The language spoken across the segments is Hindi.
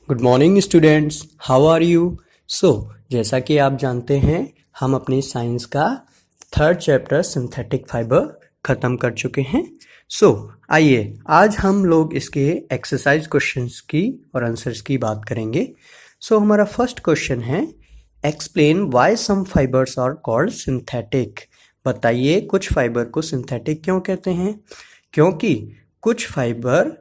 Good morning students, how are you. जैसा कि आप जानते हैं हम अपनी साइंस का थर्ड चैप्टर सिंथेटिक फाइबर ख़त्म कर चुके हैं। आइए आज हम लोग इसके एक्सरसाइज क्वेश्चंस की और आंसर्स की बात करेंगे। हमारा फर्स्ट क्वेश्चन है, explain why some fibres are called synthetic. बताइए कुछ फाइबर को सिंथेटिक क्यों कहते हैं। क्योंकि कुछ फाइबर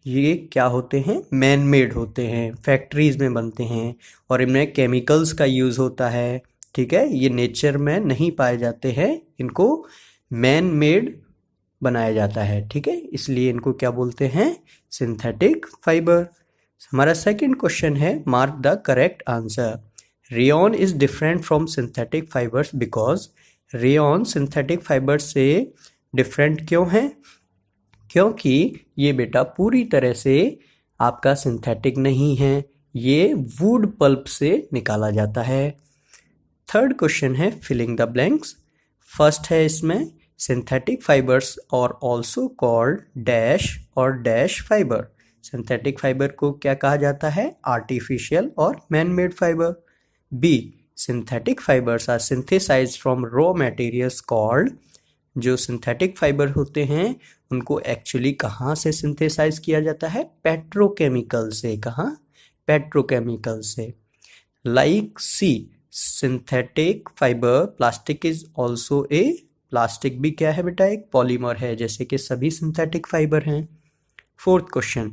ये क्या होते हैं, मैन मेड होते हैं, फैक्ट्रीज में बनते हैं और इनमें केमिकल्स का यूज़ होता है। ठीक है, ये नेचर में नहीं पाए जाते हैं, इनको मैन मेड बनाया जाता है। ठीक है, इसलिए इनको क्या बोलते हैं, सिंथेटिक फाइबर। हमारा सेकंड क्वेश्चन है, mark the correct answer. Rayon is different from synthetic fibres because. Rayon synthetic fibres से डिफरेंट क्यों है? क्योंकि ये बेटा पूरी तरह से आपका सिंथेटिक नहीं है, ये वुड पल्प से निकाला जाता है। थर्ड क्वेश्चन है, फिलिंग द ब्लैंक्स। फर्स्ट है इसमें, सिंथेटिक फाइबर्स और ऑल्सो कॉल्ड डैश और डैश फाइबर। सिंथेटिक फाइबर को क्या कहा जाता है, आर्टिफिशियल और man made fibre. B, synthetic fibres are synthesised from raw materials called. जो सिंथेटिक फाइबर होते हैं उनको एक्चुअली कहाँ से सिंथेसाइज किया जाता है, पेट्रोकेमिकल से। कहाँ, पेट्रोकेमिकल से। Like C, synthetic fibre plastic is also a. Plastic भी क्या है बेटा, एक पॉलीमर है, जैसे कि सभी सिंथेटिक फाइबर हैं। Fourth question,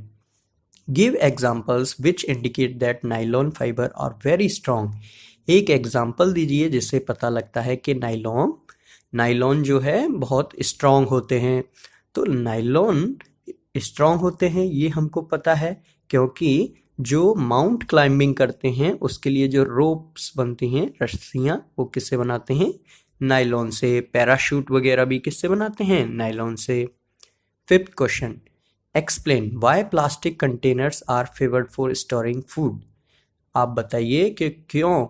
give examples which indicate that nylon fibre are very strong. एक एग्जाम्पल दीजिए जिससे पता लगता है कि नाइलॉन जो है बहुत स्ट्रॉन्ग होते हैं। तो नाइलॉन स्ट्रॉन्ग होते हैं ये हमको पता है, क्योंकि जो माउंट क्लाइंबिंग करते हैं उसके लिए जो रोप्स बनती हैं, रस्सियाँ, वो किससे बनाते हैं, नाइलॉन से। पैराशूट वगैरह भी किससे बनाते हैं, नाइलॉन से। Fifth question, explain why plastic containers are favoured for storing food. आप बताइए कि क्यों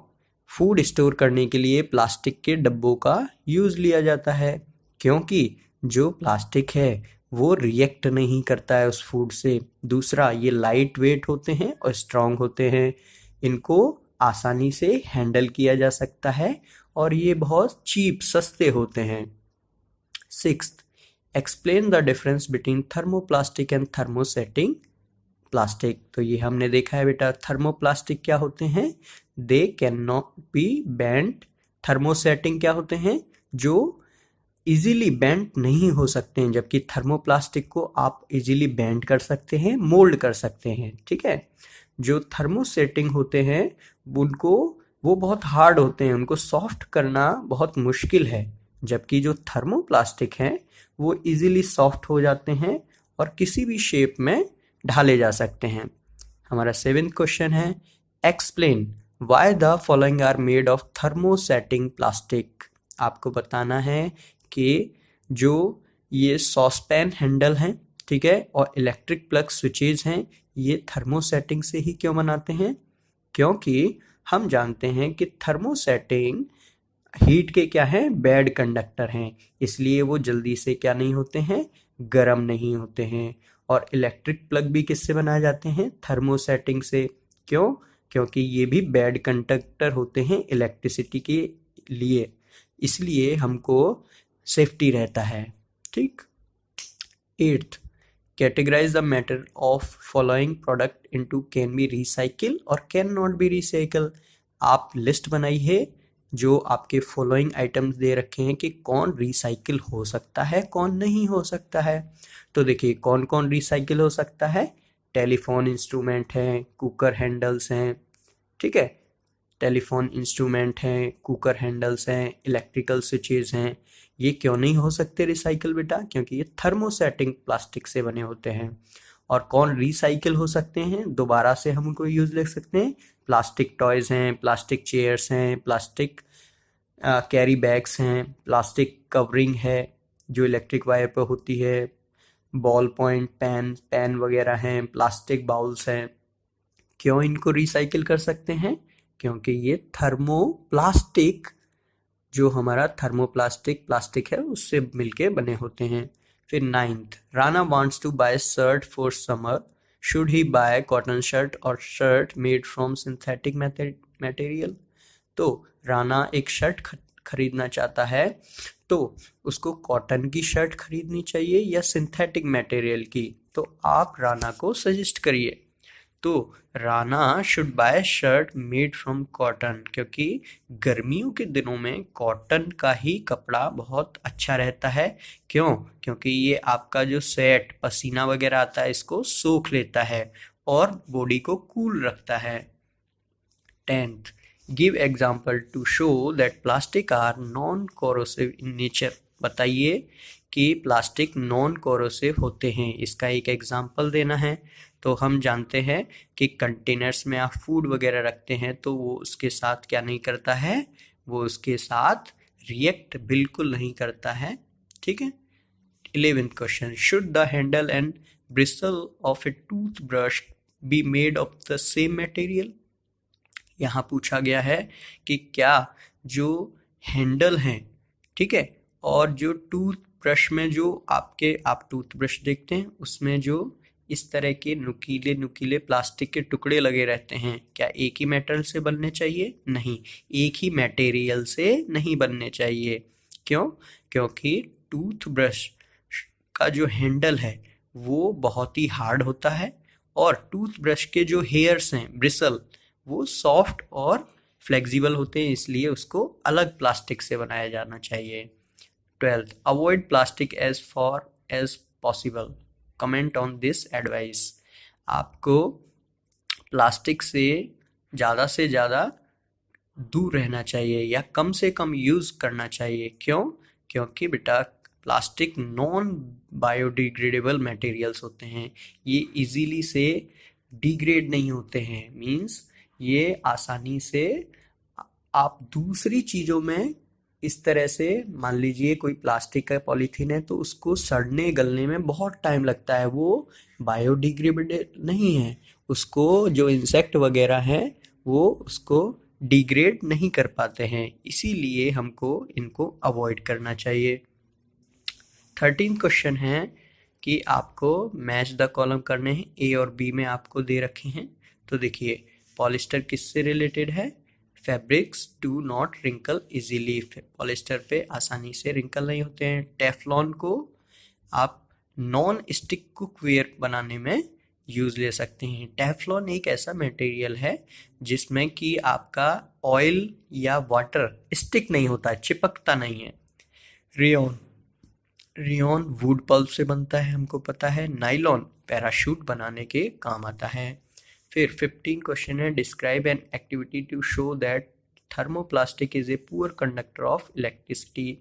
फूड स्टोर करने के लिए प्लास्टिक के डब्बों का यूज़ लिया जाता है। क्योंकि जो प्लास्टिक है वो रिएक्ट नहीं करता है उस फूड से। दूसरा, ये लाइट वेट होते हैं और स्ट्रॉन्ग होते हैं, इनको आसानी से हैंडल किया जा सकता है और ये बहुत चीप, सस्ते होते हैं। Sixth, explain the difference between thermoplastic and thermosetting plastic. तो ये हमने देखा है बेटा, थर्मोप्लास्टिक क्या होते हैं, they can not B bent. Thermosetting क्या होते हैं, जो इजीली बेंट नहीं हो सकते हैं, जबकि थर्मोप्लास्टिक को आप इजीली बेंट कर सकते हैं, मोल्ड कर सकते हैं। ठीक है, जो थर्मोसेटिंग होते हैं उनको, वो बहुत हार्ड होते हैं, उनको सॉफ्ट करना बहुत मुश्किल है, जबकि जो थर्मोप्लास्टिक हैं वो इजीली सॉफ्ट हो जाते हैं और किसी भी शेप में ढाले जा सकते हैं। हमारा सेवेंथ क्वेश्चन है, explain why the following are made of thermosetting plastic. आपको बताना है कि जो ये सॉसपैन हैंडल हैं, ठीक है, और इलेक्ट्रिक प्लग स्विचेज हैं, ये थर्मोसेटिंग से ही क्यों बनाते हैं। क्योंकि हम जानते हैं कि थर्मोसेटिंग हीट के क्या हैं, बैड कंडक्टर हैं, इसलिए वो जल्दी से क्या नहीं होते हैं, गर्म नहीं होते हैं। और इलेक्ट्रिक प्लग भी किससे बनाए जाते हैं, थर्मोसेटिंग से। क्यों? क्योंकि ये भी बैड कंडक्टर होते हैं इलेक्ट्रिसिटी के लिए, इसलिए हमको सेफ्टी रहता है। ठीक। Eighth, categorise the matter of following product into can be recycle और कैन नॉट बी रिसाइकिल। आप लिस्ट बनाई है जो आपके फॉलोइंग आइटम्स दे रखे हैं कि कौन रिसाइकिल हो सकता है, कौन नहीं हो सकता है। तो देखिए कौन कौन रिसाइकिल हो सकता है, टेलीफोन इंस्ट्रूमेंट हैं, कुकर हैंडल्स हैं। ठीक है, टेलीफोन इंस्ट्रूमेंट हैं, कुकर हैंडल्स हैं, इलेक्ट्रिकल स्विचेज हैं। ये क्यों नहीं हो सकते रिसाइकिल बेटा, क्योंकि ये थर्मोसेटिंग प्लास्टिक से बने होते हैं। और कौन रिसाइकिल हो सकते हैं, दोबारा से हम उनको यूज ले सकते हैं, प्लास्टिक टॉयज हैं, प्लास्टिक चेयर्स हैं, प्लास्टिक कैरी बैग्स हैं, प्लास्टिक कवरिंग है जो इलेक्ट्रिक वायर पर होती है, बॉल पॉइंट पेन वगैरह हैं, प्लास्टिक बाउल्स हैं। क्यों इनको रिसाइकिल कर सकते हैं, क्योंकि ये थर्मोप्लास्टिक, जो हमारा प्लास्टिक है उससे मिलके बने होते हैं। फिर ninth, Rana wants to buy shirt for summer should he buy cotton shirt और shirt made from synthetic material. तो राना एक शर्ट खरीदना चाहता है, तो उसको कॉटन की शर्ट खरीदनी चाहिए या सिंथेटिक मटेरियल की? तो आप राना को सजेस्ट करिए। तो Rana should buy shirt made from cotton, क्योंकि गर्मियों के दिनों में कॉटन का ही कपड़ा बहुत अच्छा रहता है। क्यों? क्योंकि ये आपका जो स्वेट पसीना वगैरह आता है इसको सोख लेता है और बॉडी को कूल रखता है। 10th, give example to show that plastic are non corrosive in nature. बताइए कि प्लास्टिक नॉन कोरोसिव होते हैं, इसका एक एग्जाम्पल देना है। तो हम जानते हैं कि कंटेनर्स में आप फूड वगैरह रखते हैं तो वो उसके साथ क्या नहीं करता है, वो उसके साथ रिएक्ट बिल्कुल नहीं करता है। ठीक है। 11th question, should the handle and Bristol of A tooth brush be made of the same material? यहाँ पूछा गया है कि क्या जो हैंडल हैं, ठीक है, और जो टूथ ब्रश में जो आप टूथब्रश देखते हैं उसमें जो इस तरह के नुकीले नुकीले प्लास्टिक के टुकड़े लगे रहते हैं, क्या एक ही मेटल से बनने चाहिए? नहीं, एक ही मटेरियल से नहीं बनने चाहिए। क्यों? क्योंकि टूथब्रश का जो हैंडल है वो बहुत ही हार्ड होता है और टूथब्रश के जो हेयर्स हैं, ब्रिसल, वो सॉफ्ट और फ्लेक्सिबल होते हैं, इसलिए उसको अलग प्लास्टिक से बनाया जाना चाहिए। 12th, avoid plastic as far as possible. Comment on this advice. आपको प्लास्टिक से ज़्यादा दूर रहना चाहिए या कम से कम यूज़ करना चाहिए। क्यों? क्योंकि बेटा प्लास्टिक नॉन बायोडिग्रेडेबल मटेरियल्स होते हैं, ये इजीली से डिग्रेड नहीं होते हैं, मींस ये आसानी से आप दूसरी चीज़ों में इस तरह से, मान लीजिए कोई प्लास्टिक का पॉलीथीन है तो उसको सड़ने गलने में बहुत टाइम लगता है, वो बायोडिग्रेडेबल नहीं है, उसको जो इंसेक्ट वगैरह हैं वो उसको डिग्रेड नहीं कर पाते हैं, इसीलिए हमको इनको अवॉइड करना चाहिए। 13th क्वेश्चन है कि आपको मैच द कॉलम करने हैं, ए और बी में आपको दे रखे हैं। तो देखिए पॉलिस्टर किससे रिलेटेड है? Fabrics do not wrinkle easily, polyester पे आसानी से रिंकल नहीं होते हैं। टेफ्लॉन को आप नॉन स्टिक कुकवेयर बनाने में यूज़ ले सकते हैं। टेफ्लॉन एक ऐसा मटेरियल है जिसमें कि आपका ऑयल या वाटर स्टिक नहीं होता है, चिपकता नहीं है। रेयॉन वुड पल्प से बनता है, हमको पता है। नाइलॉन पैराशूट बनाने के काम आता है। फिर 15 क्वेश्चन है, describe an activity to show that thermoplastic is a poor conductor of electricity.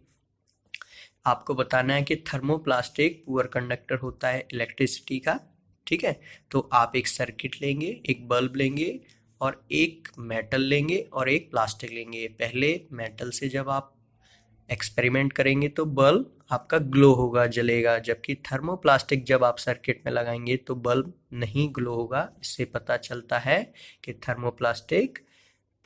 आपको बताना है कि थर्मोप्लास्टिक पुअर कंडक्टर होता है इलेक्ट्रिसिटी का। ठीक है, तो आप एक सर्किट लेंगे, एक बल्ब लेंगे और एक मेटल लेंगे और एक प्लास्टिक लेंगे। पहले मेटल से जब आप एक्सपेरिमेंट करेंगे तो बल्ब आपका ग्लो होगा, जलेगा, जबकि थर्मोप्लास्टिक जब आप सर्किट में लगाएंगे तो बल्ब नहीं ग्लो होगा। इससे पता चलता है कि थर्मोप्लास्टिक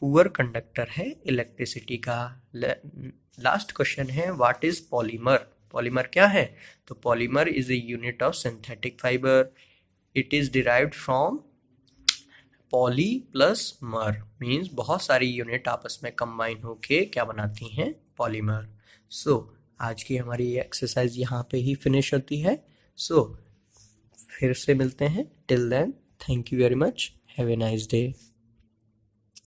पुअर कंडक्टर है इलेक्ट्रिसिटी का। लास्ट क्वेश्चन है, व्हाट इज पॉलीमर? पॉलीमर क्या है? तो polymer is a unit of synthetic fibre. It is derived from poly plus मर, मीन्स बहुत सारी यूनिट आपस में कंबाइन होके क्या बनाती हैं? पॉलीमर। सो आज की हमारी ये एक्सरसाइज यहाँ पे ही फिनिश होती है। सो फिर से मिलते हैं। Till then, thank you very much, have a nice day.